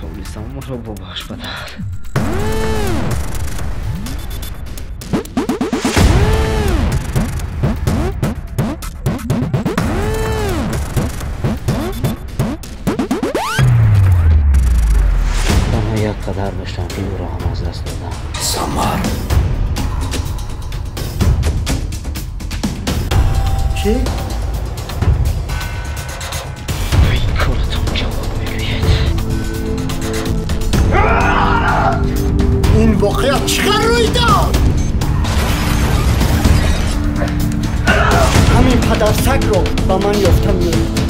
تولیستم رو باش بدل تنها یک قدر داشتم که او را هم از دست دادم. سامار چی؟ این کارتون جواب میگوید. این واقعیت چقدر روی داد؟ همین پدر سگ رو با من یافتم میاریم.